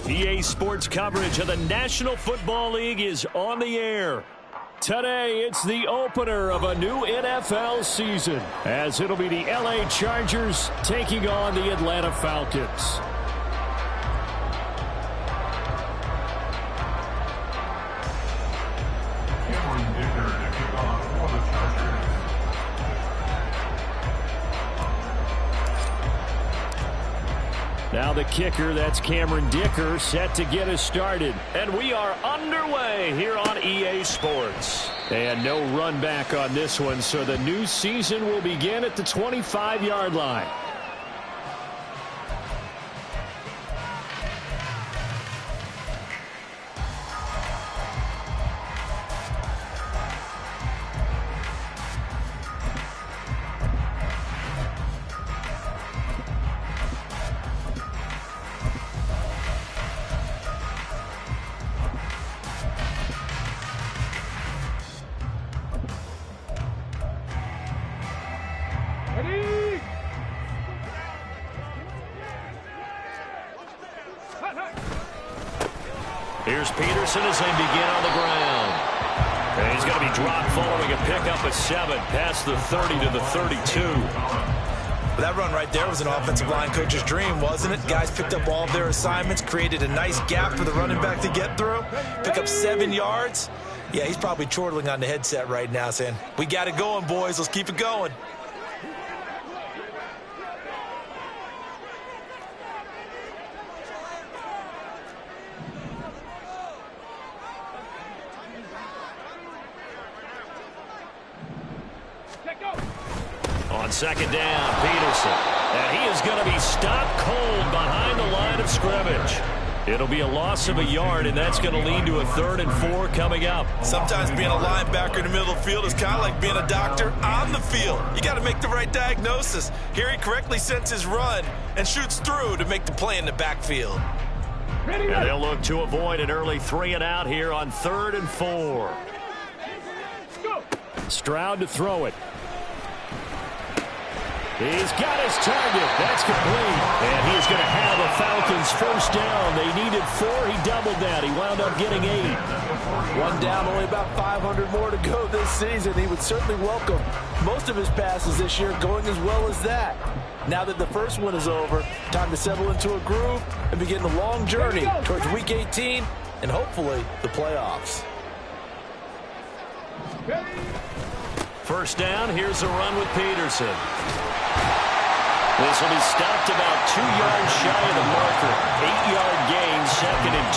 EA Sports coverage of the National Football League is on the air. Today, it's the opener of a new NFL season, as it'll be the LA Chargers taking on the Atlanta Falcons. Now the kicker, that's Cameron Dicker, set to get us started. And we are underway here on EA Sports. And no run back on this one, so the new season will begin at the 25-yard line. Here's Peterson as they begin on the ground. And he's going to be dropped following a pickup of 7 past the 30 to the 32. That run right there was an offensive line coach's dream, wasn't it? Guys picked up all of their assignments, created a nice gap for the running back to get through, pick up 7 yards. Yeah, he's probably chortling on the headset right now saying, we got it going, boys. Let's keep it going. On second down, Peterson. And he is going to be stopped cold behind the line of scrimmage. It'll be a loss of a yard, and that's going to lead to a 3rd and 4 coming up. Sometimes being a linebacker in the middle of the field is kind of like being a doctor on the field. You got to make the right diagnosis. Here he correctly sets his run and shoots through to make the play in the backfield. And they'll look to avoid an early 3 and out here on 3rd and 4. Stroud to throw it. He's got his target. That's complete. And he's going to have a Falcons first down. They needed 4. He doubled that. He wound up getting 8. One down, only about 500 more to go this season. He would certainly welcome most of his passes this year going as well as that. Now that the first one is over, time to settle into a groove and begin the long journey towards Week 18 and hopefully the playoffs. First down, here's a run with Peterson. This will be stopped about 2 yards shy of the marker. 8-yard gain, 2nd and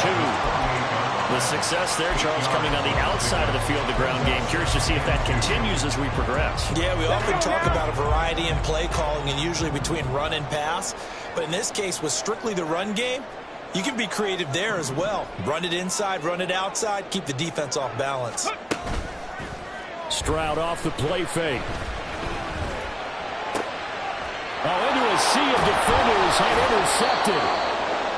2. The success there, Charles, coming on the outside of the field, the ground game. Curious to see if that continues as we progress. Yeah, we often talk about a variety in play calling and usually between run and pass. But in this case, with strictly the run game, you can be creative there as well. Run it inside, run it outside, keep the defense off balance. Stroud off the play fake. Oh, into a sea of defenders and intercepted.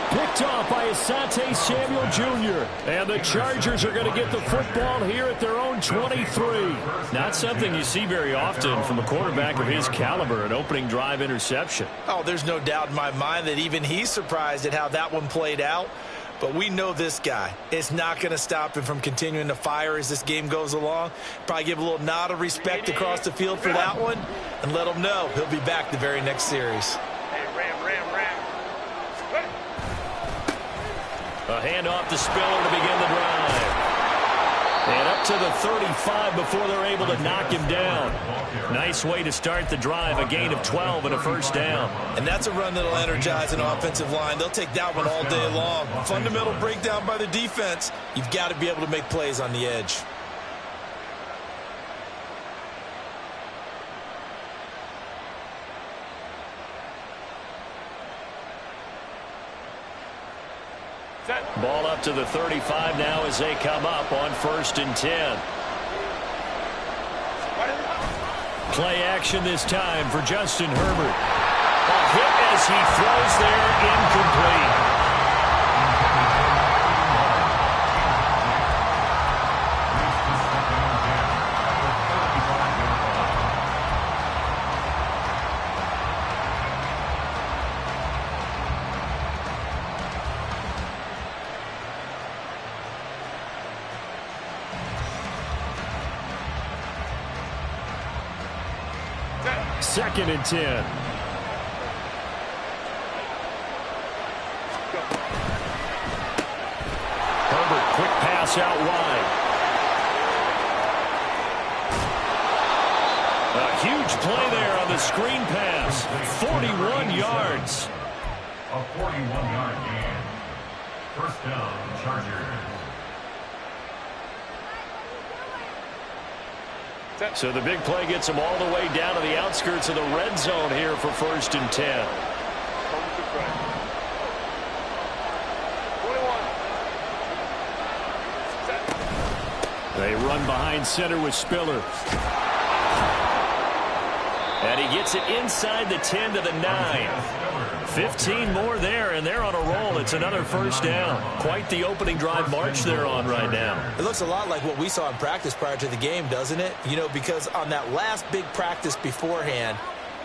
Picked off by Asante Samuel Jr. And the Chargers are going to get the football here at their own 23. Not something you see very often from a quarterback of his caliber, an opening drive interception. Oh, there's no doubt in my mind that even he's surprised at how that one played out. But we know this guy. It's not going to stop him from continuing to fire as this game goes along. Probably give a little nod of respect across the field for that one and let him know he'll be back the very next series. A handoff to Spiller to begin the drive. And up to the 35 before they're able to knock him down. Nice way to start the drive, a gain of 12 and a first down. And that's a run that'll energize an offensive line. They'll take that one all day long. Fundamental breakdown by the defense. You've got to be able to make plays on the edge. Ball up to the 35 now as they come up on 1st and 10. Play action this time for Justin Herbert. A hit as he throws there, incomplete. 2nd and 10. Herbert, quick pass out wide. A huge play there on the screen pass. 41 yards. A 41-yard gain. First down, Chargers. So the big play gets him all the way down to the outskirts of the red zone here for 1st and 10. They run behind center with Spiller. And he gets it inside the 10 to the 9. 15 more there, and they're on a roll. It's another 1st down. Quite the opening drive march they're on right now. It looks a lot like what we saw in practice prior to the game, doesn't it? You know, because on that last big practice beforehand,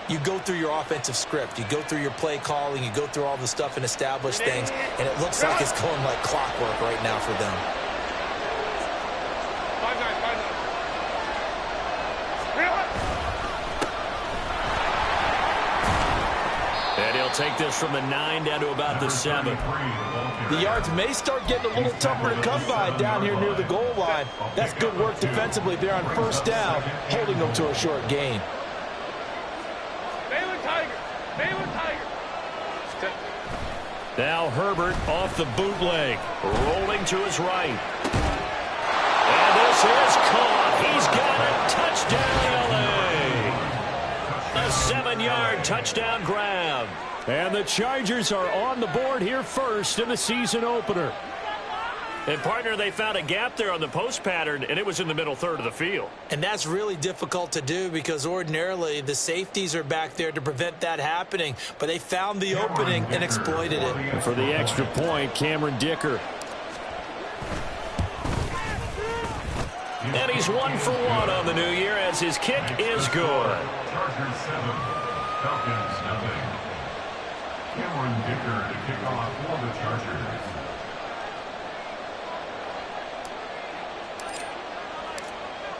you go through your offensive script. You go through your play calling. You go through all the stuff and establish things, and it looks like it's going like clockwork right now for them. And he'll take this from the 9 down to about the 7. The yards may start getting a little tougher to come by down here near the goal line. That's good work defensively there on 1st down, holding them to a short gain. Now Herbert off the bootleg, rolling to his right. And this is caught. He's got it. Touchdown, L.A. A 7-yard touchdown grab. And the Chargers are on the board here first in the season opener. And, partner, they found a gap there on the post pattern, and it was in the middle third of the field. And that's really difficult to do because ordinarily the safeties are back there to prevent that happening. But they found the opening and exploited it. And for the extra point, Cameron Dicker. And he's 1 for 1 on the new year as his kick is good. Chargers 7, Falcons 0. Cameron Dicker to kick off for the Chargers.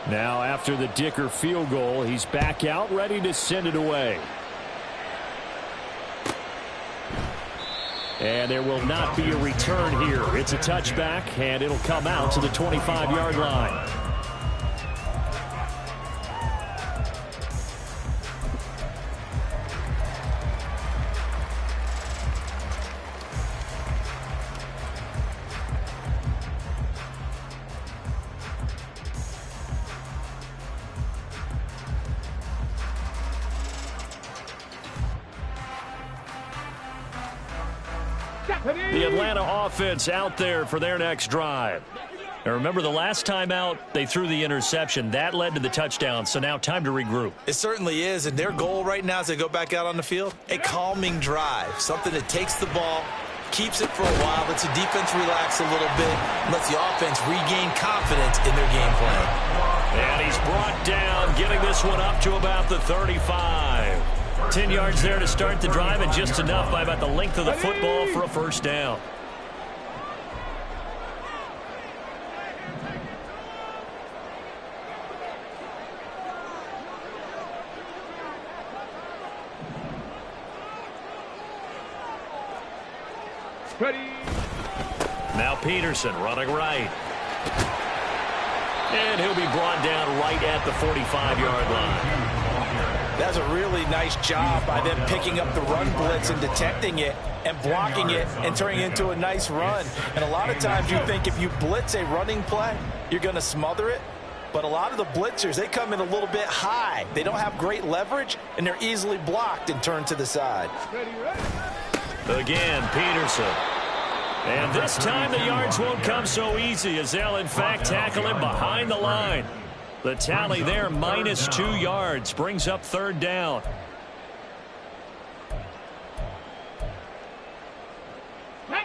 Now after the Dicker field goal, he's back out ready to send it away. And there will not be a return here. It's a touchback, and it'll come out to the 25-yard line. The Atlanta offense out there for their next drive. Now remember, the last time out, they threw the interception. That led to the touchdown, so now time to regroup. It certainly is, and their goal right now as they go back out on the field, a calming drive, something that takes the ball, keeps it for a while, lets the defense relax a little bit, lets the offense regain confidence in their game plan. And he's brought down, getting this one up to about the 35. 10 yards there to start the drive, and just enough by about the length of the football for a 1st down. Ready. Now Peterson running right. And he'll be brought down right at the 45-yard line. That's a really nice job by them picking up the run blitz and detecting it and blocking it and turning it into a nice run. And a lot of times you think if you blitz a running play, you're going to smother it. But a lot of the blitzers, they come in a little bit high. They don't have great leverage, and they're easily blocked and turned to the side. Again, Peterson. And this time the yards won't come so easy as they'll, in fact, tackle him behind the line. The tally there, -2 yards, brings up 3rd down.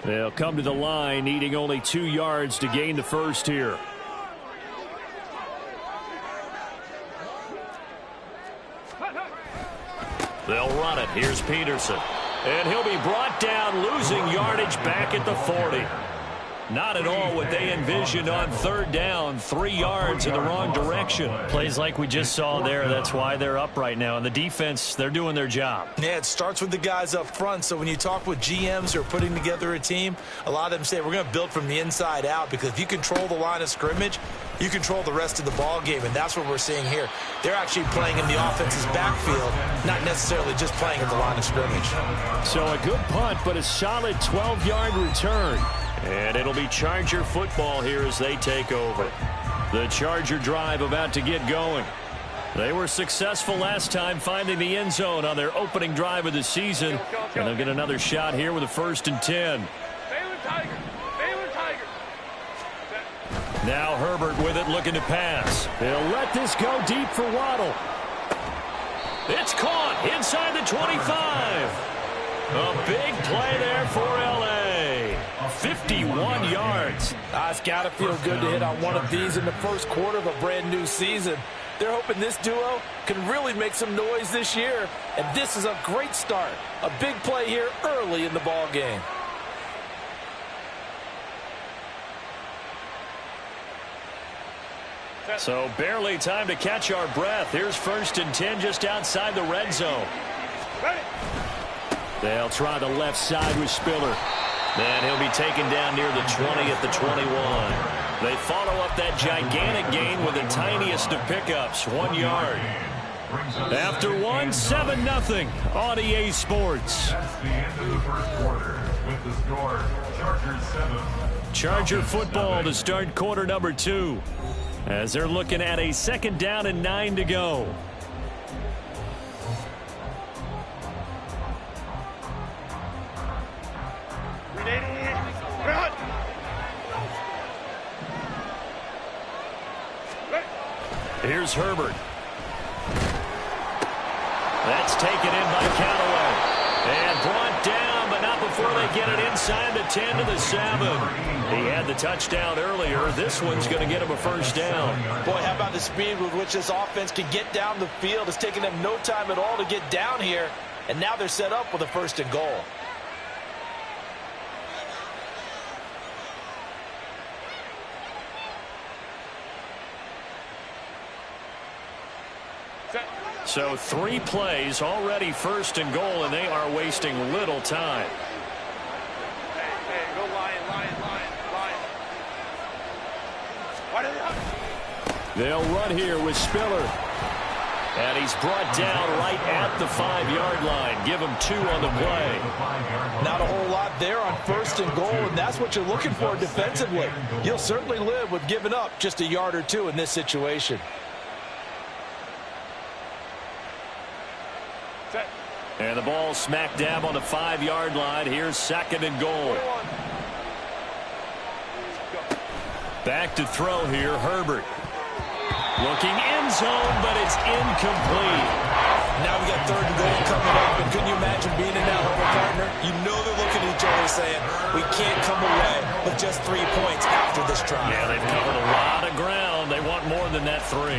They'll come to the line, needing only 2 yards to gain the first here. They'll run it. Here's Peterson. And he'll be brought down, losing yardage back at the 40. Not at all what they envisioned on third down. 3 yards in the wrong direction. Plays like we just saw there. That's why they're up right now. And the defense, they're doing their job. Yeah, it starts with the guys up front. So when you talk with GMs who are putting together a team, a lot of them say we're going to build from the inside out, because if you control the line of scrimmage, you control the rest of the ball game, and that's what we're seeing here. They're actually playing in the offense's backfield, not necessarily just playing at the line of scrimmage. So a good punt, but a solid 12-yard return. And it'll be Charger football here as they take over. The Charger drive about to get going. They were successful last time finding the end zone on their opening drive of the season. And they'll get another shot here with a 1st and 10. Now Herbert with it, looking to pass. They'll let this go deep for Waddle. It's caught inside the 25. A big play there for L.A. 51 yards. It's got to feel good to hit on one of these in the first quarter of a brand new season. They're hoping this duo can really make some noise this year, and this is a great start. A big play here early in the ball game. So barely time to catch our breath. Here's 1st and 10 just outside the red zone. They'll try the left side with Spiller. Then he'll be taken down near the 20 at the 21. They follow up that gigantic gain with the tiniest of pickups, 1 yard. After 1, 7-0 on EA Sports. That's the end of the first quarter with the score Chargers 7. Charger football to start quarter number 2. As they're looking at a 2nd down and 9 to go. Here's Herbert. That's taken in by Callaway. And brought down, but not before they get it inside the 10 to the 7. He had the touchdown earlier. This one's going to get him a 1st down. Boy, how about the speed with which this offense can get down the field? It's taken them no time at all to get down here. And now they're set up with a 1st and goal. So 3 plays, already 1st and goal, and they are wasting little time. Hey, go Lion. They'll run here with Spiller. And he's brought down right at the 5-yard line. Give him 2 on the play. Not a whole lot there on 1st and goal, and that's what you're looking for defensively. You'll certainly live with giving up just a yard or 2 in this situation. And the ball smack dab on the 5-yard line. Here's 2nd and goal. Back to throw here, Herbert. Looking end zone, but it's incomplete. Now we got 3rd and goal coming up, and couldn't you imagine being in that huddle, partner? You know they're looking at each other saying, we can't come away with just 3 points after this drive. Yeah, they've covered a lot of ground. They want more than that 3.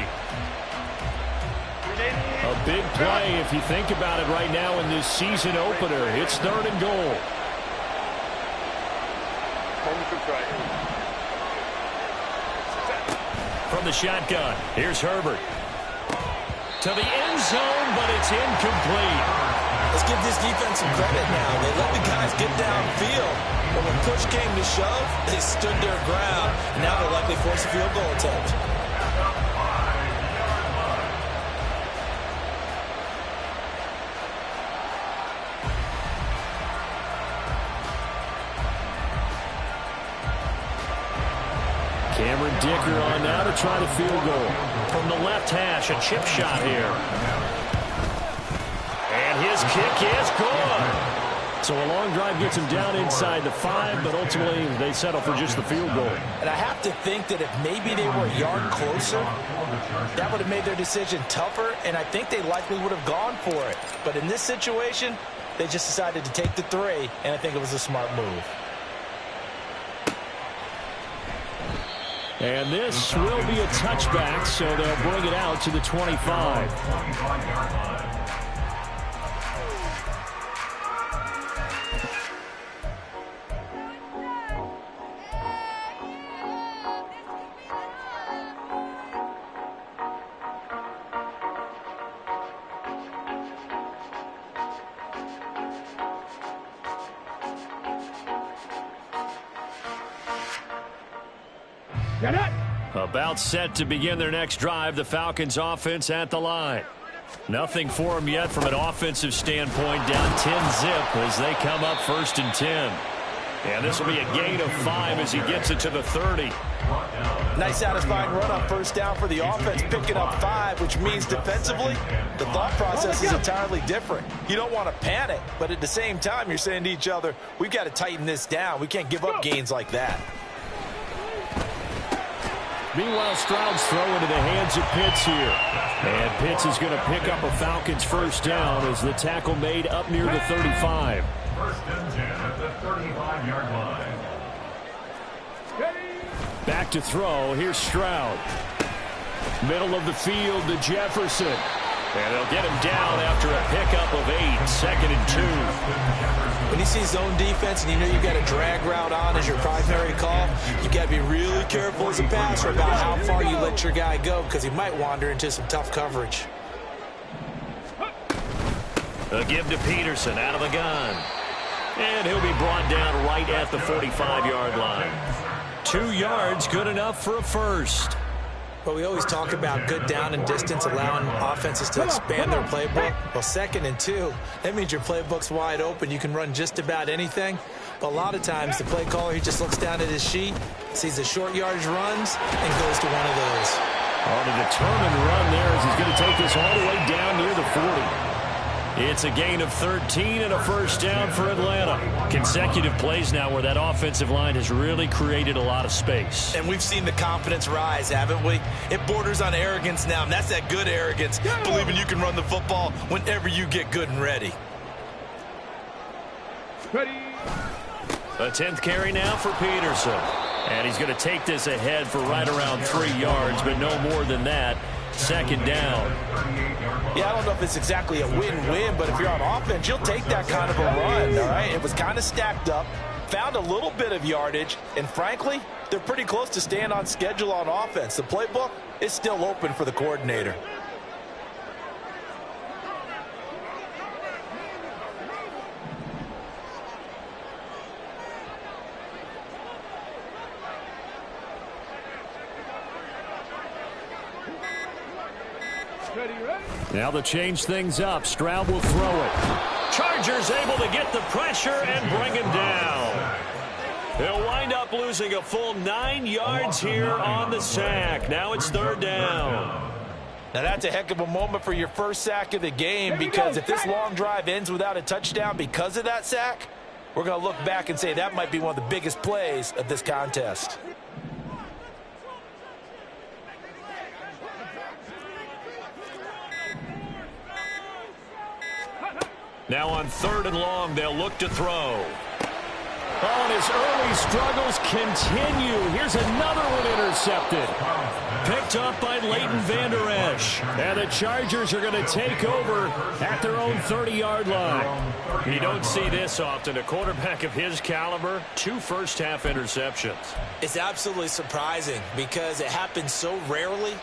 A big play if you think about it right now in this season opener. It's 3rd and goal. From the shotgun, here's Herbert. To the end zone, but it's incomplete. Let's give this defense some credit now. They let the guys get downfield, but when push came to shove, they stood their ground. And now they'll likely force a field goal attempt. Cameron Dicker on now to try the field goal. From the left hash, a chip shot here. And his kick is good. So a long drive gets him down inside the 5, but ultimately they settle for just the field goal. And I have to think that if maybe they were a yard closer, that would have made their decision tougher, and I think they likely would have gone for it. But in this situation, they just decided to take the 3, and I think it was a smart move. And this will be a touchback, so they'll bring it out to the 25. About set to begin their next drive, the Falcons offense at the line. Nothing for them yet from an offensive standpoint, down 10-zip as they come up 1st and 10. And this will be a gain of 5 as he gets it to the 30. Nice satisfying run on 1st down for the offense, picking up 5, which means defensively, the thought process is entirely different. You don't want to panic, but at the same time, you're saying to each other, we've got to tighten this down. We can't give up gains like that. Meanwhile, Stroud's throw into the hands of Pitts here. And Pitts is going to pick up a Falcons 1st down as the tackle made up near the 35. 1st and 10 at the 35-yard line. Back to throw. Here's Stroud. Middle of the field to Jefferson. And they'll get him down after a pickup of 8. 2nd and 2. When you see zone defense and you know you've got a drag route on as your primary call, you've got to be really careful as a passer about how far you let your guy go because he might wander into some tough coverage. A give to Peterson out of the gun. And he'll be brought down right at the 45-yard line. 2 yards, good enough for a first. But we always talk about good down and distance, allowing offenses to expand their playbook. Well, 2nd and 2, that means your playbook's wide open. You can run just about anything. But a lot of times, the play caller, he just looks down at his sheet, sees the short yardage runs, and goes to one of those. On a determined run there as he's going to take this all the way down near the 40. It's a gain of 13 and a 1st down for Atlanta. Consecutive plays now where that offensive line has really created a lot of space. And we've seen the confidence rise, haven't we? It borders on arrogance now, and that's that good arrogance, believing you can run the football whenever you get good and ready. A 10th carry now for Peterson. And he's going to take this ahead for right around 3 yards, but no more than that. 2nd down. Yeah, I don't know if it's exactly a win-win, but if you're on offense, you'll take that kind of a run, all right? It was kind of stacked up, found a little bit of yardage, and frankly, they're pretty close to staying on schedule on offense. The playbook is still open for the coordinator. Now they'll change things up. Stroud will throw it. Chargers able to get the pressure and bring him down. He'll wind up losing a full 9 yards here on the sack. Now it's 3rd down. Now that's a heck of a moment for your first sack of the game, because if this long drive ends without a touchdown because of that sack, we're going to look back and say that might be one of the biggest plays of this contest. Now on 3rd and long, they'll look to throw. Oh, and his early struggles continue. Here's another one intercepted. Picked up by Leighton Vander Esch. And the Chargers are going to take over at their own 30-yard line. You don't see this often. A quarterback of his caliber, 2 first-half interceptions. It's absolutely surprising because it happens so rarely.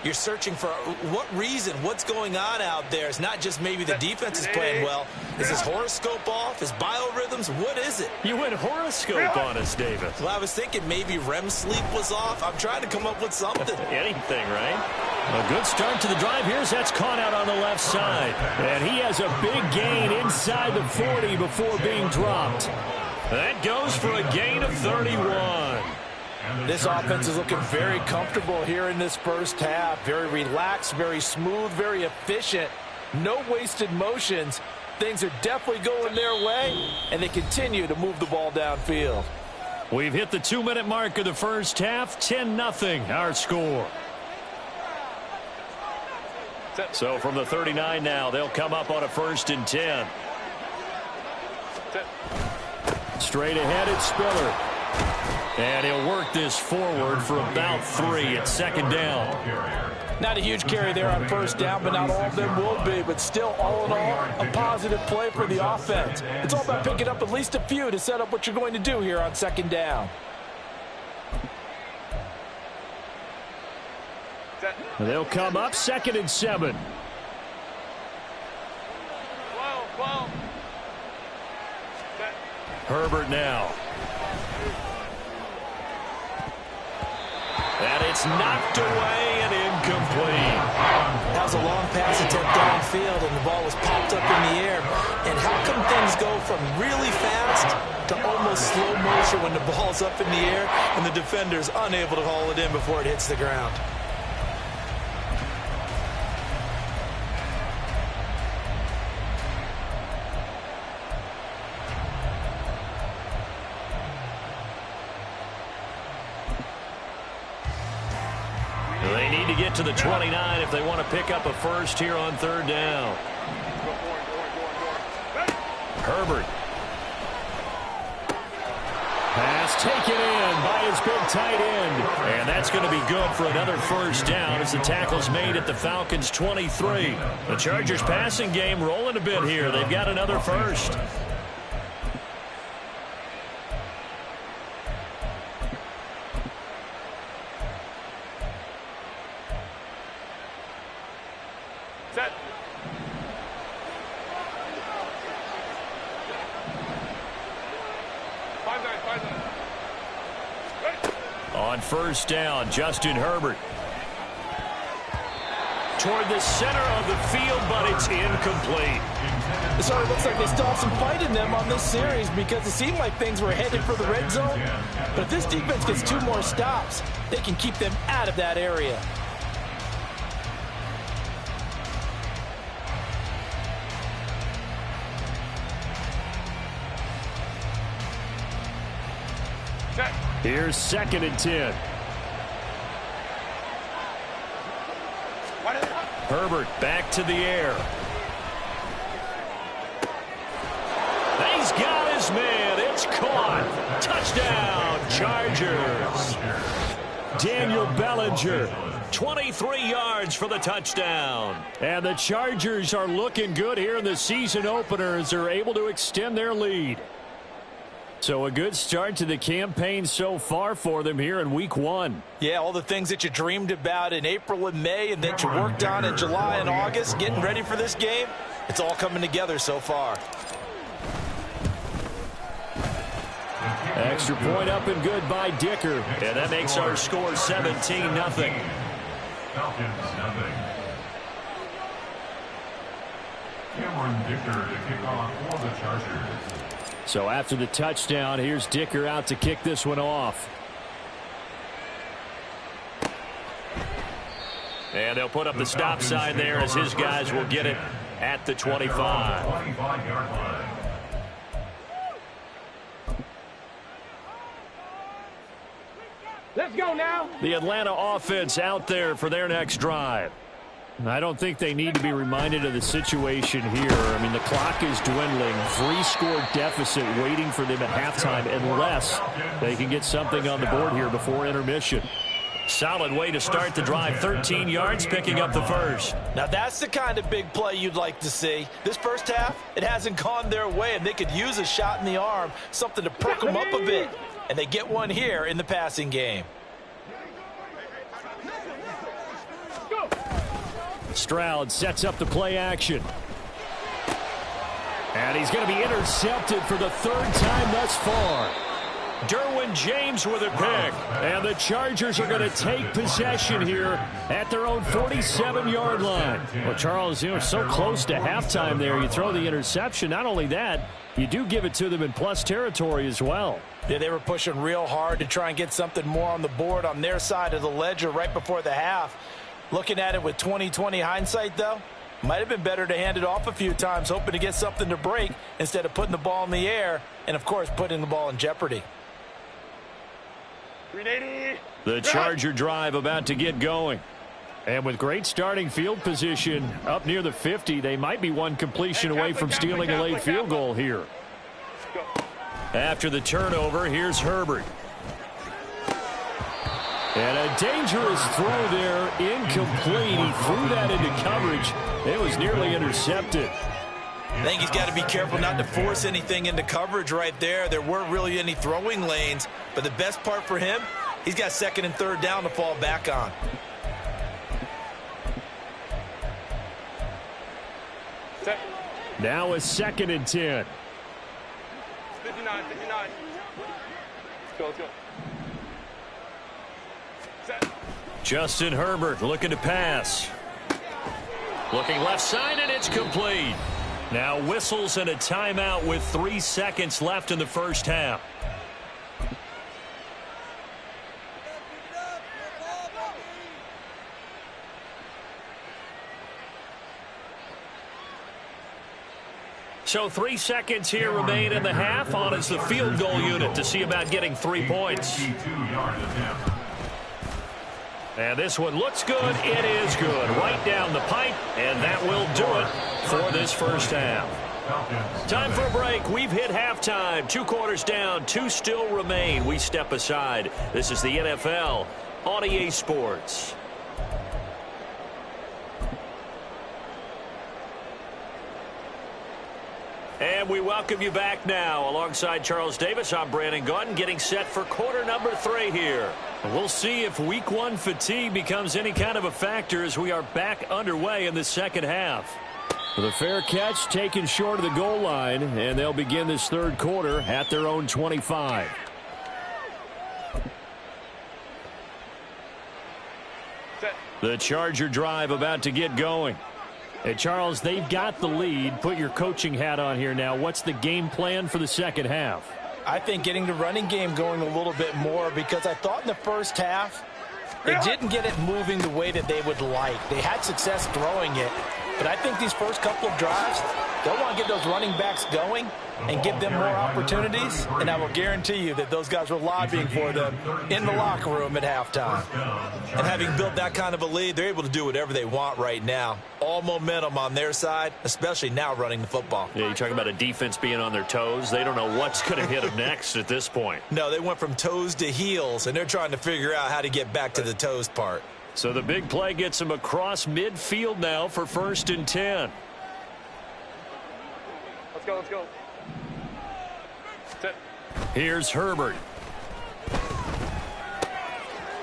You're searching for what reason, what's going on out there. It's not just maybe the defense is playing well. Is his horoscope off? His biorhythms? What is it? You went horoscope on us, David. Well, I was thinking maybe REM sleep was off. I'm trying to come up with something. Anything, right? A good start to the drive. Here's that's caught out on the left side. And he has a big gain inside the 40 before being dropped. That goes for a gain of 31. This offense is looking very comfortable here in this first half. Very relaxed, very smooth, very efficient. No wasted motions. Things are definitely going their way, and they continue to move the ball downfield. We've hit the 2-minute mark of the first half. 10-0 our score. So from the 39 now, they'll come up on a 1st and 10. Straight ahead, it's Spiller. And he'll work this forward for about 3 at 2nd down. Not a huge carry there on 1st down, but not all of them will be. But still, all in all, a positive play for the offense. It's all about picking up at least a few to set up what you're going to do here on 2nd down. They'll come up 2nd and 7. Herbert now. It's knocked away and incomplete. That was a long pass attempt downfield, and the ball was popped up in the air. And how come things go from really fast to almost slow motion when the ball's up in the air and the defender's unable to haul it in before it hits the ground? They need to get to the 29 if they want to pick up a first here on third down. Herbert. Pass taken in by his big tight end. And that's going to be good for another first down as the tackle's made at the Falcons' 23. The Chargers' passing game rolling a bit here. They've got another first. Set. On first down, Justin Herbert. Toward the center of the field, but it's incomplete. So it looks like they still have some fight in them on this series because it seemed like things were headed for the red zone. But if this defense gets 2 more stops, they can keep them out of that area. Here's 2nd and 10. Herbert back to the air. He's got his man. It's caught. Touchdown, Chargers. Daniel Bellinger, 23 yards for the touchdown. And the Chargers are looking good here in the season opener as they're able to extend their lead. So a good start to the campaign so far for them here in week 1. Yeah, all the things that you dreamed about in April and May and that you worked on in July and August, getting ready for this game, it's all coming together so far. Extra point up and good by Dicker. And that makes our score 17-0. Falcons, nothing. Cameron Dicker to kick off for the Chargers. So after the touchdown, here's Dicker out to kick this one off. And they'll put up the stop sign there as his guys will get it at the 25. 25-yard line. Let's go now. The Atlanta offense out there for their next drive. I don't think they need to be reminded of the situation here. I mean, the clock is dwindling. 3-score deficit waiting for them at halftime unless they can get something on the board here before intermission. Solid way to start the drive. 13 yards, picking up the first. Now, that's the kind of big play you'd like to see. This first half, it hasn't gone their way, and they could use a shot in the arm, something to perk them up a bit. And they get one here in the passing game. Stroud sets up the play action. And he's going to be intercepted for the 3rd time thus far. Derwin James with a pick. And the Chargers are going to take possession here at their own 47-yard line. Well, Charles, so close to halftime there. You throw the interception. Not only that, you do give it to them in plus territory as well. Yeah, they were pushing real hard to try and get something more on the board on their side of the ledger right before the half. Looking at it with 20/20 hindsight, though, might have been better to hand it off a few times, hoping to get something to break instead of putting the ball in the air and, of course, putting the ball in jeopardy. 380. The Charger drive about to get going. And with great starting field position up near the 50, they might be one completion away from stealing a late field goal here. After the turnover, here's Herbert. And a dangerous throw there, incomplete. He threw that into coverage. It was nearly intercepted. I think he's got to be careful not to force anything into coverage right there. There weren't really any throwing lanes, but the best part for him, he's got 2nd and 3rd down to fall back on. Set. Now a 2nd and 10. 59. Let's go. Set. Justin Herbert looking to pass. Looking left side, and it's complete. Now whistles and a timeout with 3 seconds left in the first half. So 3 seconds here remain in the half. On is the field goal unit to see about getting 3 points. And this one looks good. It is good. Right down the pipe. And that will do it for this first half. Time for a break. We've hit halftime. 2 quarters down. 2 still remain. We step aside. This is the NFL on EA Sports. And we welcome you back now. Alongside Charles Davis, I'm Brandon Gaudin, getting set for quarter number 3 here. We'll see if week 1 fatigue becomes any kind of a factor as we are back underway in the second half. The fair catch taken short of the goal line, and they'll begin this third quarter at their own 25. The Charger drive about to get going. Hey, Charles, they've got the lead. Put your coaching hat on here now. What's the game plan for the second half? I think getting the running game going a little bit more, because I thought in the first half they didn't get it moving the way that they would like. They had success throwing it, but I think these first couple of drives, they'll want to get those running backs going and give them more opportunities, and I will guarantee you that those guys were lobbying for them in the locker room at halftime. And having built that kind of a lead, they're able to do whatever they want right now. All momentum on their side, especially now running the football. Yeah, you talk about a defense being on their toes. They don't know what's going to hit them next at this point. No, they went from toes to heels, and they're trying to figure out how to get back to the toes part. So the big play gets them across midfield now for 1st and 10. Let's go, let's go. Here's Herbert.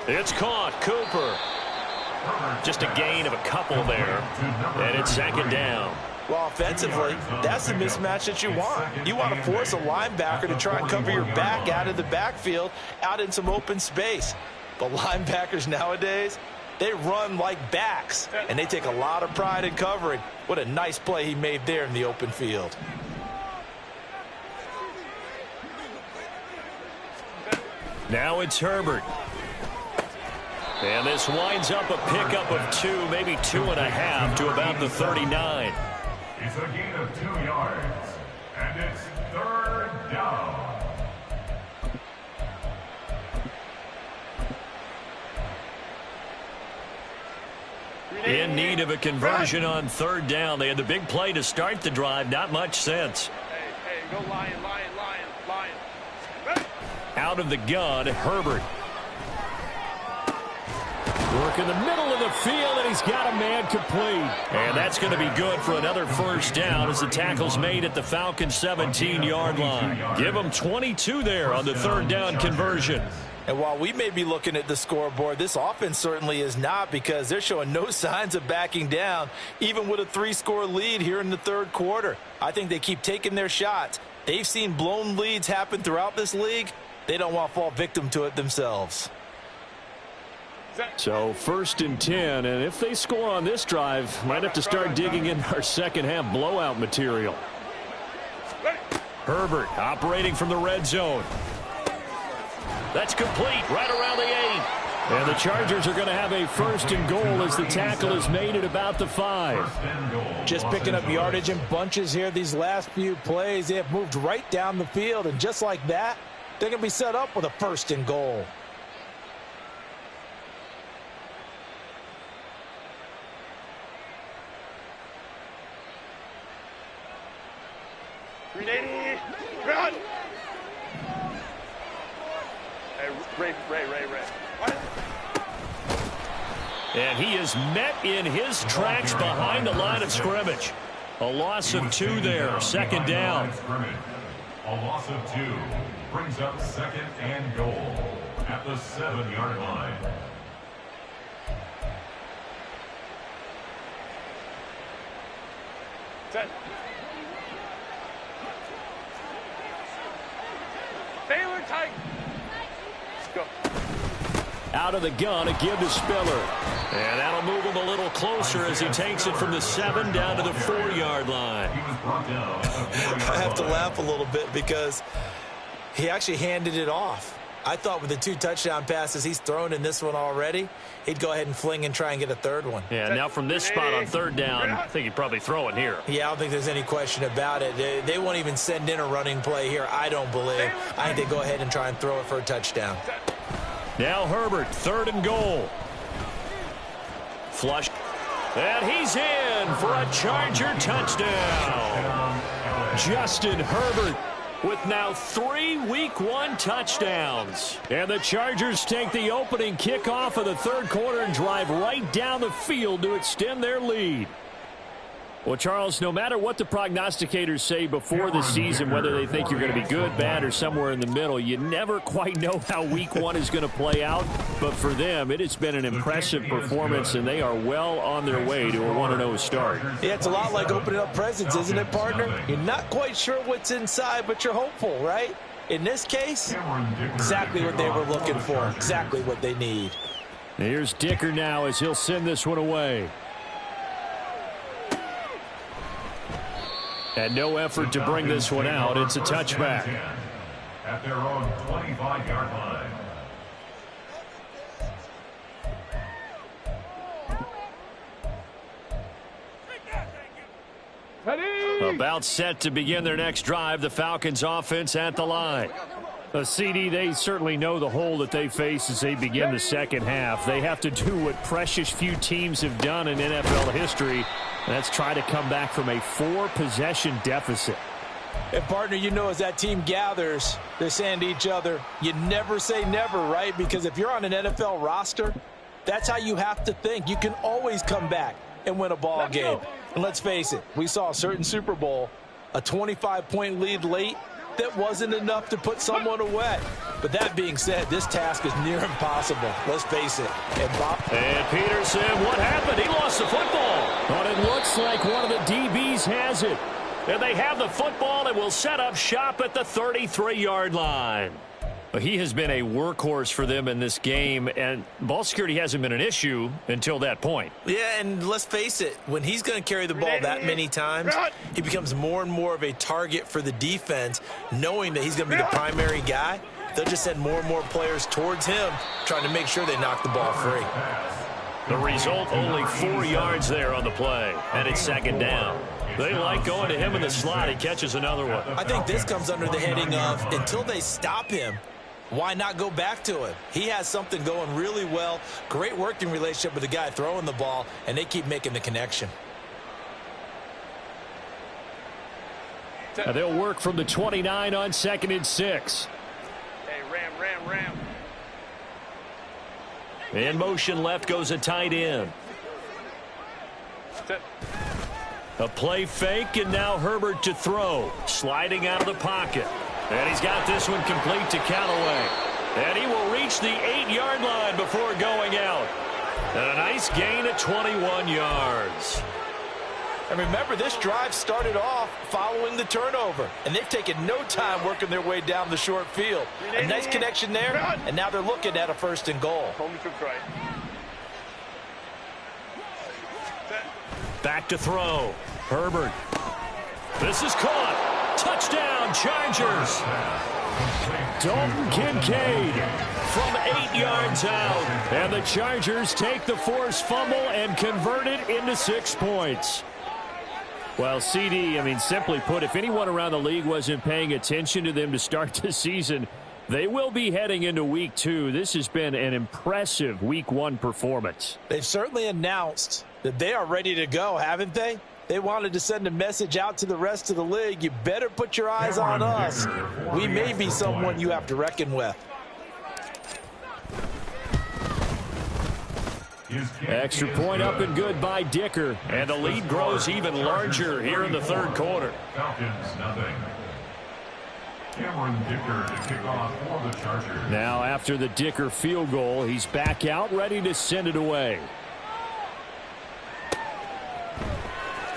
It's caught. Cooper. Just a gain of a couple there. And it's 2nd down. Well, offensively, that's the mismatch that you want. You want to force a linebacker to try and cover your back out of the backfield, out in some open space. But linebackers nowadays, they run like backs, and they take a lot of pride in covering. What a nice play he made there in the open field. Now it's Herbert. And this winds up a pickup of 2, maybe 2.5 to about the 39. It's a gain of 2 yards, and it's 3rd down. In need of a conversion on 3rd down. They had the big play to start the drive. Not much sense. Hey, go Lion. Out of the gun, Herbert. Work in the middle of the field, and he's got a man complete. And that's going to be good for another 1st down as the tackle's made at the Falcons' 17-yard line. Give them 22 there on the 3rd down conversion. And while we may be looking at the scoreboard, this offense certainly is not, because they're showing no signs of backing down, even with a 3-score lead here in the 3rd quarter. I think they keep taking their shots. They've seen blown leads happen throughout this league. They don't want to fall victim to it themselves. So 1st and 10, and if they score on this drive, might have to start digging in our second half blowout material. Herbert operating from the red zone. That's complete right around the 8. And the Chargers are going to have a 1st and goal as the tackle is made at about the 5. Just picking up yardage in bunches here these last few plays. They have moved right down the field, and just like that, they're going to be set up with a 1st and goal. Run! Hey, Ray. What? And he is met in his tracks behind the line of scrimmage. A loss of 2 there, 2nd down. A loss of 2 brings up 2nd and goal at the 7-yard line. Set. Taylor tight. Go. Out of the gun, a give to Spiller. And that'll move him a little closer as he takes it from the 7 down to the 4-yard line. I have to laugh a little bit because he actually handed it off. I thought with the 2 touchdown passes he's thrown in this one already, he'd go ahead and fling and try and get a 3rd one. Yeah, now from this spot on 3rd down, I think he'd probably throw it here. Yeah, I don't think there's any question about it. They won't even send in a running play here, I don't believe. I think they go ahead and try and throw it for a touchdown. Now Herbert, 3rd and goal. Flush. And he's in for a Charger touchdown. Justin Herbert with now 3 Week 1 touchdowns. And the Chargers take the opening kickoff of the 3rd quarter and drive right down the field to extend their lead. Well, Charles, no matter what the prognosticators say before the season, whether they think you're going to be good, bad, or somewhere in the middle, you never quite know how Week 1 is going to play out. But for them, it has been an impressive performance, and they are well on their way to a 1-0 start. Yeah, it's a lot like opening up presents, isn't it, partner? You're not quite sure what's inside, but you're hopeful, right? In this case, exactly what they were looking for, exactly what they need. Here's Dicker now as he'll send this one away. And no effort to bring this one out. It's a touchback. At their own 25-yard line. About set to begin their next drive. The Falcons offense at the line. CD, they certainly know the hole that they face as they begin the second half. They have to do what precious few teams have done in NFL history. That's try to come back from a 4-possession deficit. And, partner, you know as that team gathers, they're saying to each other, you never say never, right? Because if you're on an NFL roster, that's how you have to think. You can always come back and win a ball game. And let's face it, we saw a certain Super Bowl, a 25-point lead late, that wasn't enough to put someone away. But that being said, this task is near impossible. Let's face it. And Peterson, what happened? He lost the football. But it looks like one of the DBs has it. And they have the football and will set up shop at the 33-yard line. He has been a workhorse for them in this game, and ball security hasn't been an issue until that point. Yeah, and let's face it, when he's going to carry the ball that many times, he becomes more and more of a target for the defense, knowing that he's going to be the primary guy. They'll just send more and more players towards him, trying to make sure they knock the ball free. The result, only 4 yards there on the play, and it's 2nd down. They like going to him in the slot. He catches another one. I think this comes under the heading of, until they stop him, why not go back to him? He has something going really well. Great working relationship with the guy throwing the ball, and they keep making the connection. They'll work from the 29 on 2nd and 6. Hey, ram. In motion left goes a tight end. A play fake, and now Herbert to throw. Sliding out of the pocket. And he's got this one complete to Callaway. And he will reach the 8-yard line before going out. And a nice gain of 21 yards. And remember, this drive started off following the turnover. And they've taken no time working their way down the short field. A nice connection there, and now they're looking at a 1st and goal. Back to throw. Herbert. This is caught. Touchdown, Chargers. Dalton Kincaid from 8 yards out. And the Chargers take the forced fumble and convert it into 6 points. Well, CD, simply put, if anyone around the league wasn't paying attention to them to start the season, they will be heading into Week 2. This has been an impressive Week 1 performance. They've certainly announced that they are ready to go, haven't they? They wanted to send a message out to the rest of the league. You better put your eyes on us. We may be someone you have to reckon with. Extra point up and good by Dicker. And the lead grows even larger here in the 3rd quarter. Falcons, nothing. Cameron Dicker to kick off for the Chargers. Now after the Dicker field goal, he's back out ready to send it away.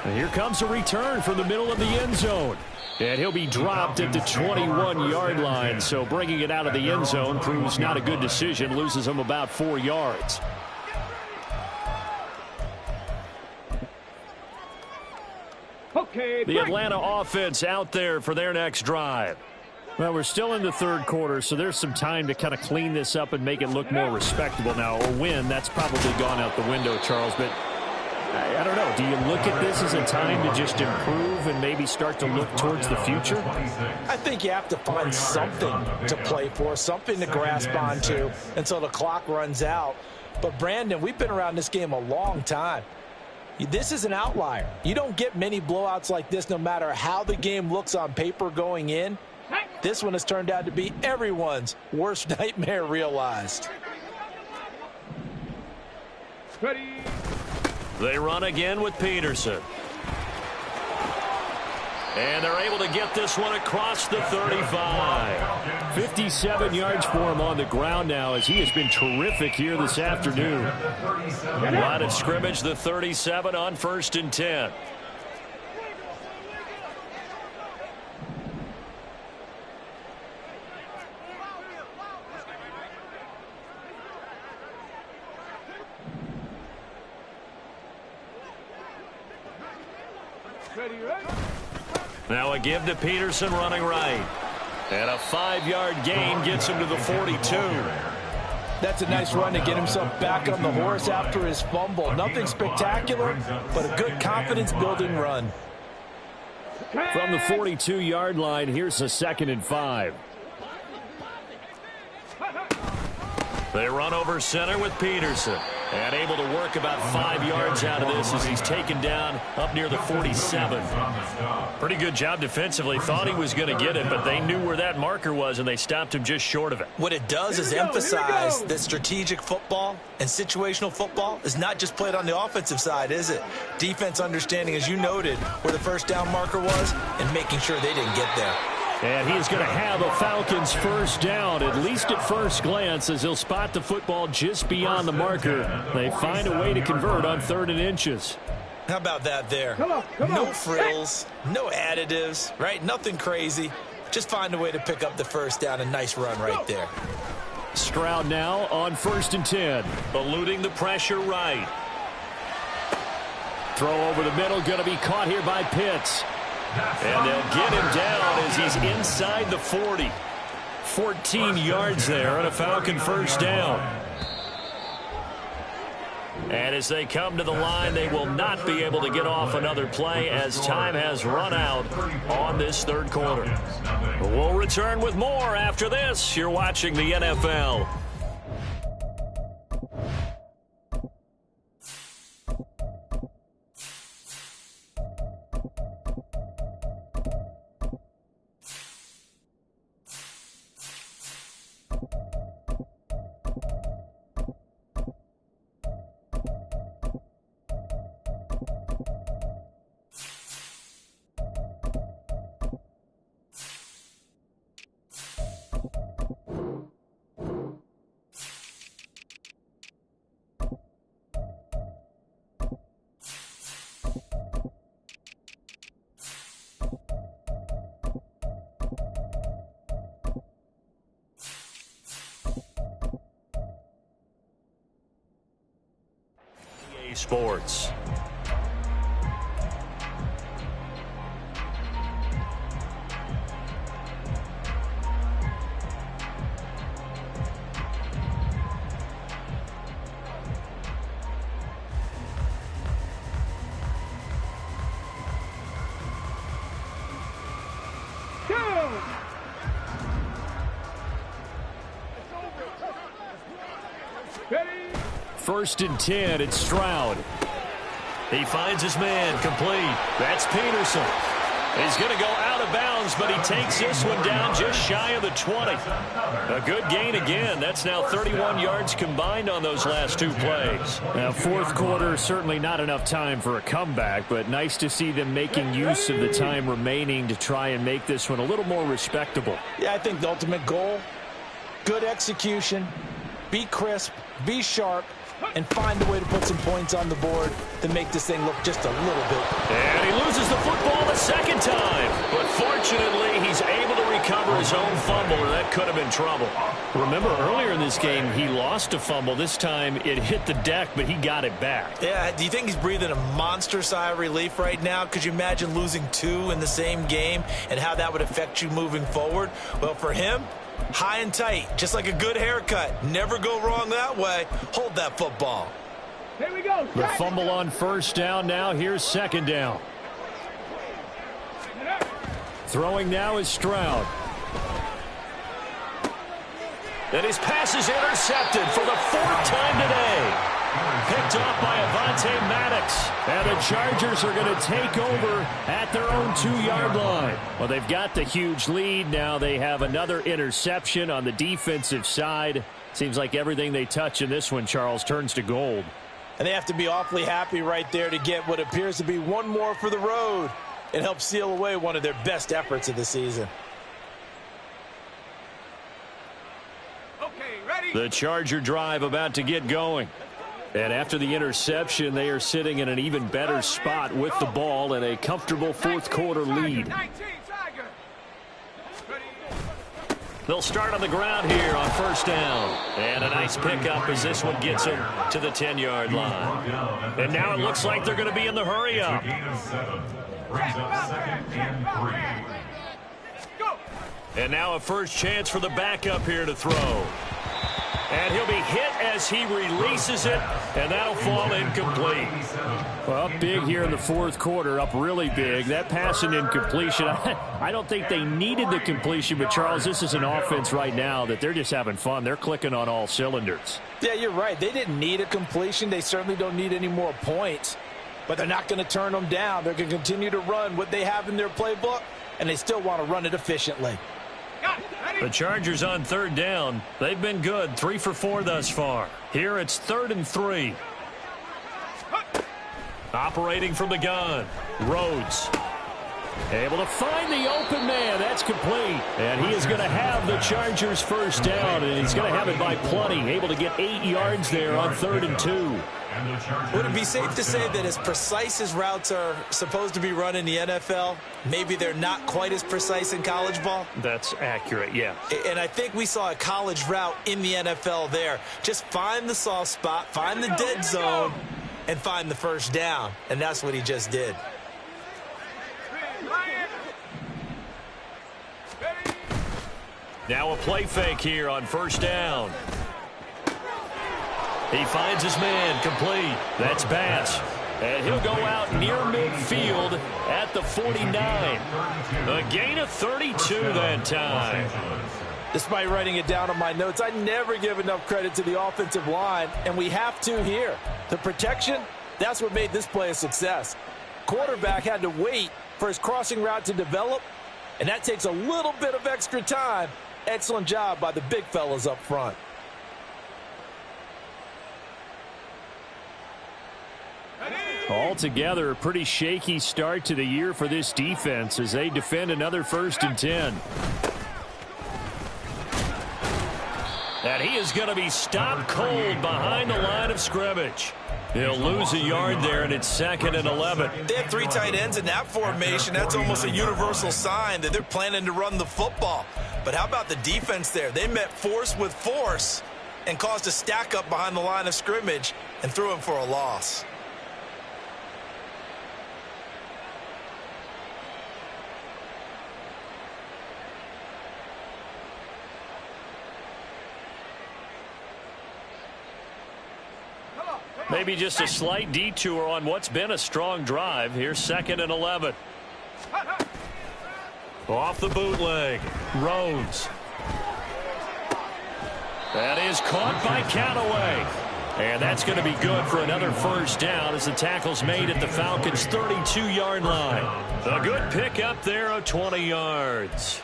And here comes a return from the middle of the end zone. And he'll be dropped at the 21-yard line. So bringing it out of the end zone proves not a good decision. Loses him about 4 yards. The Atlanta offense out there for their next drive. Well, we're still in the third quarter, so there's some time to kind of clean this up and make it look more respectable now. A win, that's probably gone out the window, Charles. But I don't know. Do you look at this as a time to just improve and maybe start to look towards the future? I think you have to find something to play for, something to grasp onto until the clock runs out. But, Brandon, we've been around this game a long time. This is an outlier. You don't get many blowouts like this no matter how the game looks on paper going in. This one has turned out to be everyone's worst nightmare realized. Ready. They run again with Peterson. And they're able to get this one across the 35. 57 yards for him on the ground now as he has been terrific here this afternoon. Line of scrimmage, the 37 on 1st and 10. Now a give to Peterson running right. And a 5-yard gain gets him to the 42. That's a nice run to get himself back on the horse after his fumble. Nothing spectacular, but a good confidence-building run. From the 42-yard line, here's a 2nd and 5. They run over center with Peterson. And able to work about 5 yards out of this as he's taken down up near the 47. Pretty good job defensively. Thought he was going to get it, but they knew where that marker was, and they stopped him just short of it. What it does is emphasize that strategic football and situational football is not just played on the offensive side, is it? Defense understanding, as you noted, where the first down marker was and making sure they didn't get there. And he's going to have a Falcons first down, at least at first glance, as he'll spot the football just beyond the marker. They find a way to convert on 3rd and inches. How about that there? No frills, no additives, right? Nothing crazy. Just find a way to pick up the first down. A nice run right there. Stroud now on 1st and 10. Eluding the pressure right. Throw over the middle, going to be caught here by Pitts. And they'll get him down as he's inside the 40. 14 yards there on a Falcon first down. And as they come to the line, they will not be able to get off another play as time has run out on this third quarter. We'll return with more after this. You're watching the NFL. Sports. First and 10, it's Stroud. He finds his man, complete. That's Peterson. He's going to go out of bounds, but he takes this one down just shy of the 20. A good gain again. That's now 31 yards combined on those last two plays. Now, fourth quarter, certainly not enough time for a comeback, but nice to see them making use of the time remaining to try and make this one a little more respectable. Yeah, I think the ultimate goal, good execution, be crisp, be sharp, and find a way to put some points on the board to make this thing look just a little bit. And he loses the football the second time. But fortunately, he's able to recover his own fumble, or that could have been trouble. Remember, earlier in this game, he lost a fumble. This time, it hit the deck, but he got it back. Yeah, do you think he's breathing a monster sigh of relief right now? Could you imagine losing 2 in the same game and how that would affect you moving forward? Well, for him, high and tight, just like a good haircut. Never go wrong that way. Hold that football. Here we go. The fumble on first down now. Here's second down. Throwing now is Stroud. And his pass is intercepted for the 4th time today. Picked off by Avonte Maddox. And the Chargers are going to take over at their own 2-yard line. Well, they've got the huge lead. Now they have another interception on the defensive side. Seems like everything they touch in this one, Charles, turns to gold. And they have to be awfully happy right there to get what appears to be one more for the road. It helps seal away one of their best efforts of the season. Okay, ready? The Charger drive about to get going. And after the interception, they are sitting in an even better spot with the ball and a comfortable fourth-quarter lead. 19, Tiger. They'll start on the ground here on first down. And a nice pickup as this one gets them to the 10-yard line. And now it looks like they're going to be in the hurry-up. Gain of 7. Brings up 2nd and 3. Go. And now a first chance for the backup here to throw. And he'll be hit as he releases it, and that'll fall incomplete. Well, up big here in the fourth quarter, up really big. That pass and incompletion, I don't think they needed the completion, but, Charles, this is an offense right now that they're just having fun. They're clicking on all cylinders. Yeah, you're right. They didn't need a completion. They certainly don't need any more points, but they're not going to turn them down. They're going to continue to run what they have in their playbook, and they still want to run it efficiently. The Chargers on third down. They've been good, 3 for 4 thus far. Here it's 3rd and 3. Operating from the gun, Rhodes. Able to find the open man. That's complete. And he is going to have the Chargers first down, and he's going to have it by plenty. Able to get 8 yards there on 3rd and 2. Would it be safe to say that as precise as routes are supposed to be run in the NFL, maybe they're not quite as precise in college ball? That's accurate, yeah. And I think we saw a college route in the NFL there. Just find the soft spot, find the dead zone, and find the first down. And that's what he just did. Now a play fake here on first down. He finds his man, complete. That's Bass. And he'll go out near midfield at the 49. A gain of 32 that time. Despite writing it down on my notes, I never give enough credit to the offensive line, and we have to here. The protection, that's what made this play a success. Quarterback had to wait for his crossing route to develop, and that takes a little bit of extra time. Excellent job by the big fellas up front. Altogether, a pretty shaky start to the year for this defense as they defend another 1st and 10. And he is going to be stopped cold behind the line of scrimmage. He'll lose a yard there, and it's 2nd and 11. They have 3 tight ends in that formation. That's almost a universal sign that they're planning to run the football. But how about the defense there? They met force with force and caused a stack up behind the line of scrimmage and threw him for a loss. Maybe just a slight detour on what's been a strong drive. Here's 2nd and 11. Off the bootleg, Rhodes. That is caught by Callaway. And that's going to be good for another first down as the tackle's made at the Falcons' 32-yard line. A good pickup there of 20 yards.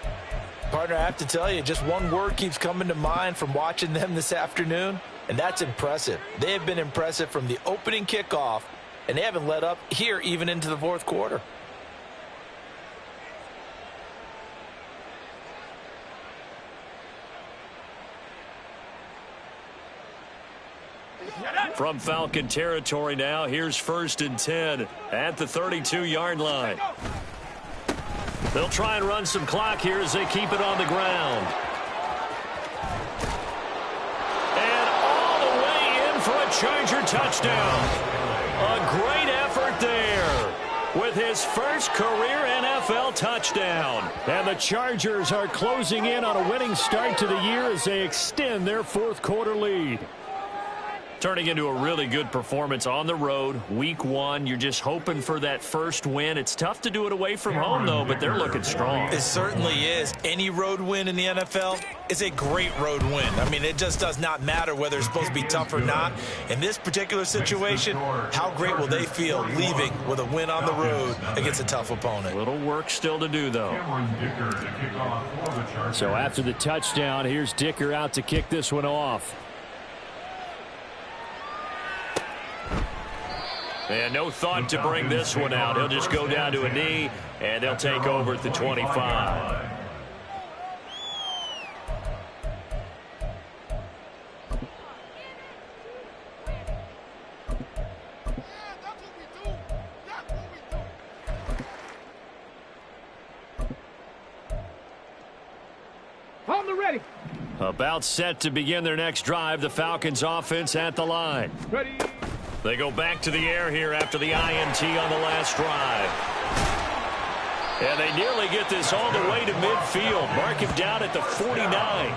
Partner, I have to tell you, just one word keeps coming to mind from watching them this afternoon, and that's impressive. They have been impressive from the opening kickoff, and they haven't let up here even into the fourth quarter. From Falcon territory now, here's 1st and 10 at the 32-yard line. They'll try and run some clock here as they keep it on the ground. And all the way in for a Charger touchdown. A great effort there with his first career NFL touchdown. And the Chargers are closing in on a winning start to the year as they extend their 4th quarter lead. Turning into a really good performance on the road. Week 1, you're just hoping for that first win. It's tough to do it away from home, though, but they're looking strong. It certainly is. Any road win in the NFL is a great road win. I mean, it just does not matter whether it's supposed to be tough or not. In this particular situation, how great will they feel leaving with a win on the road against a tough opponent? A little work still to do, though. So after the touchdown, here's Dicker out to kick this one off. And no thought to bring this one out. He'll just go down to a knee, and they'll take over at the 25. On the ready. About set to begin their next drive. The Falcons offense at the line. Ready. They go back to the air here after the INT on the last drive. And they nearly get this all the way to midfield. Mark him down at the 49.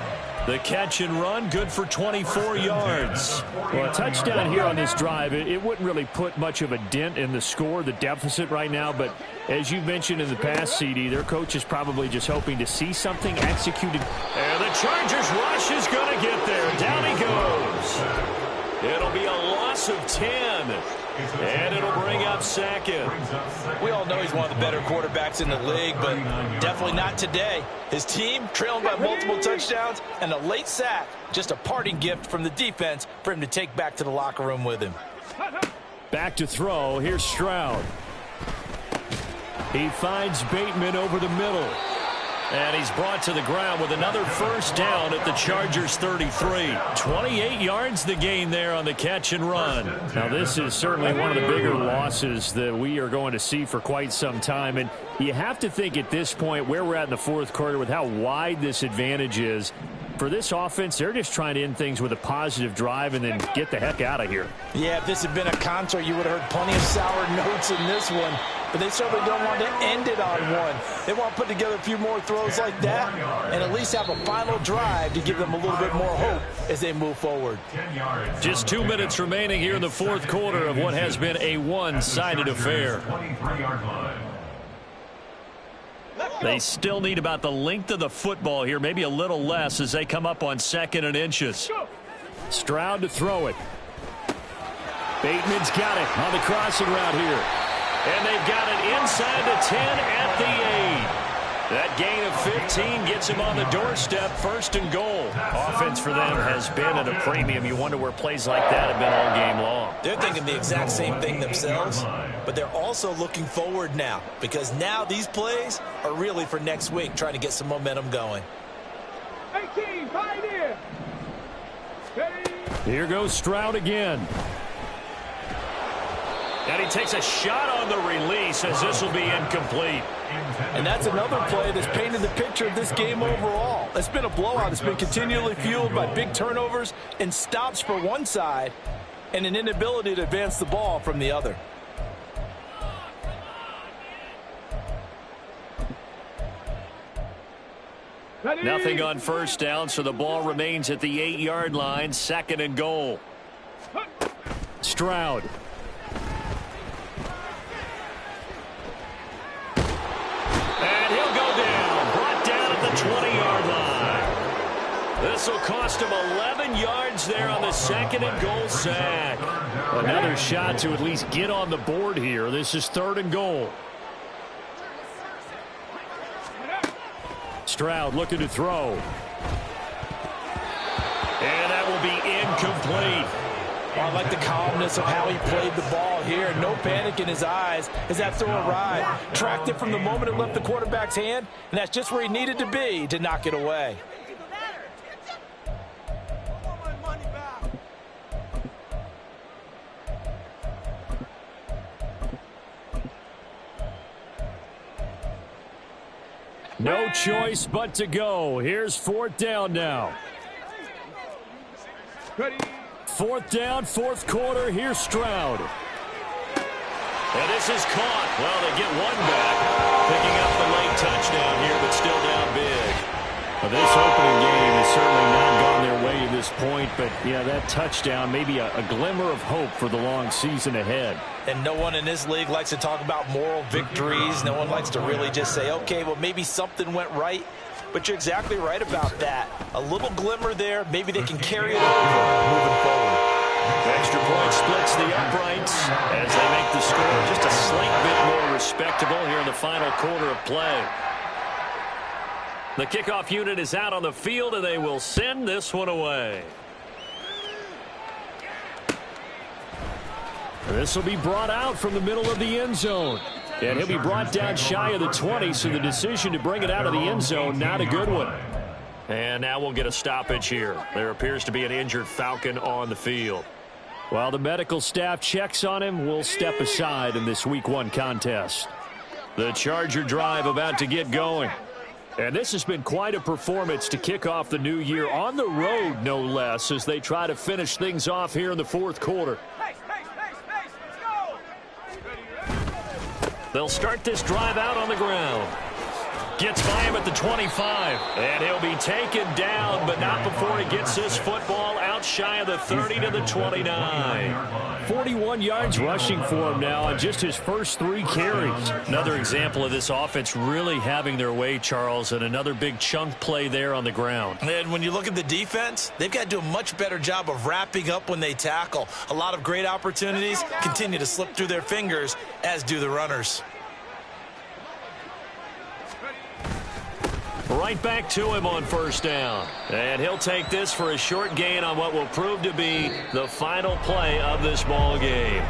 The catch and run, good for 24 yards. Well, a touchdown here on this drive, it wouldn't really put much of a dent in the score, the deficit right now. But as you mentioned in the past, CD, their coach is probably just hoping to see something executed. And the Chargers rush is going to get there. Down he goes. It'll be a loss of 10. And it'll bring up 2nd. We all know he's one of the better quarterbacks in the league, but definitely not today. His team trailing by multiple touchdowns and a late sack. Just a parting gift from the defense for him to take back to the locker room with him. Back to throw. Here's Stroud. He finds Bateman over the middle. And he's brought to the ground with another first down at the Chargers 33. 28 yards the gain there on the catch and run. Now, this is certainly one of the bigger losses that we are going to see for quite some time. And you have to think at this point where we're at in the 4th quarter with how wide this advantage is. For this offense, they're just trying to end things with a positive drive and then get the heck out of here. Yeah, if this had been a concert, you would have heard plenty of sour notes in this one. But they certainly don't want to end it on one. They want to put together a few more throws like that and at least have a final drive to give them a little bit more hope as they move forward. Just 2 minutes remaining here in the 4th quarter of what has been a one-sided affair. They still need about the length of the football here, maybe a little less as they come up on 2nd and inches. Stroud to throw it. Bateman's got it on the crossing route here. And they've got it inside the 10 at the 8. That gain of 15 gets him on the doorstep, 1st and goal. Offense for them has been at a premium. You wonder where plays like that have been all game long. They're thinking the exact same thing themselves, but they're also looking forward now because now these plays are really for next week, trying to get some momentum going. 18, pioneer. Here goes Stroud again. And he takes a shot on the release as this will be incomplete. And that's another play that's painted the picture of this game overall. It's been a blowout. It's been continually fueled by big turnovers and stops for one side and an inability to advance the ball from the other. Nothing on first down, so the ball remains at the 8-yard line, 2nd and goal. Stroud. And he'll go down, brought down at the 20-yard line. This will cost him 11 yards there on the 2nd and goal sack. Another shot to at least get on the board here. This is 3rd and goal. Stroud looking to throw. And that will be incomplete. Oh, I like the calmness of how he played the ball here. No panic in his eyes as that throw arrived. Tracked it from the moment it left the quarterback's hand, and that's just where he needed to be to knock it away. No choice but to go. Here's 4th down now. Ready. 4th down, 4th quarter. Here's Stroud. And this is caught. Well, they get one back. Picking up the late touchdown here, but still down big. Well, this opening game has certainly not gone their way to this point, but, yeah, that touchdown, maybe a glimmer of hope for the long season ahead. And no one in this league likes to talk about moral victories. No one likes to really just say, okay, well, maybe something went right. But you're exactly right about that. A little glimmer there. Maybe they can carry it over moving forward. Extra point splits the uprights as they make the score just a slight bit more respectable here in the final quarter of play. The kickoff unit is out on the field, and they will send this one away. This will be brought out from the middle of the end zone. And he'll be brought down shy of the 20, so the decision to bring it out of the end zone, not a good one. And now we'll get a stoppage here. There appears to be an injured Falcon on the field. While the medical staff checks on him, we'll step aside in this Week 1 contest. The Charger drive about to get going. And this has been quite a performance to kick off the new year on the road, no less, as they try to finish things off here in the 4th quarter. They'll start this drive out on the ground. Gets by him at the 25. And he'll be taken down, but not before he gets this football out shy of the 30 to the 29. 41 yards rushing for him now on just his first 3 carries. Another example of this offense really having their way, Charles, and another big chunk play there on the ground. And when you look at the defense, they've got to do a much better job of wrapping up when they tackle. A lot of great opportunities continue to slip through their fingers, as do the runners. Right back to him on 1st down. And he'll take this for a short gain on what will prove to be the final play of this ball game.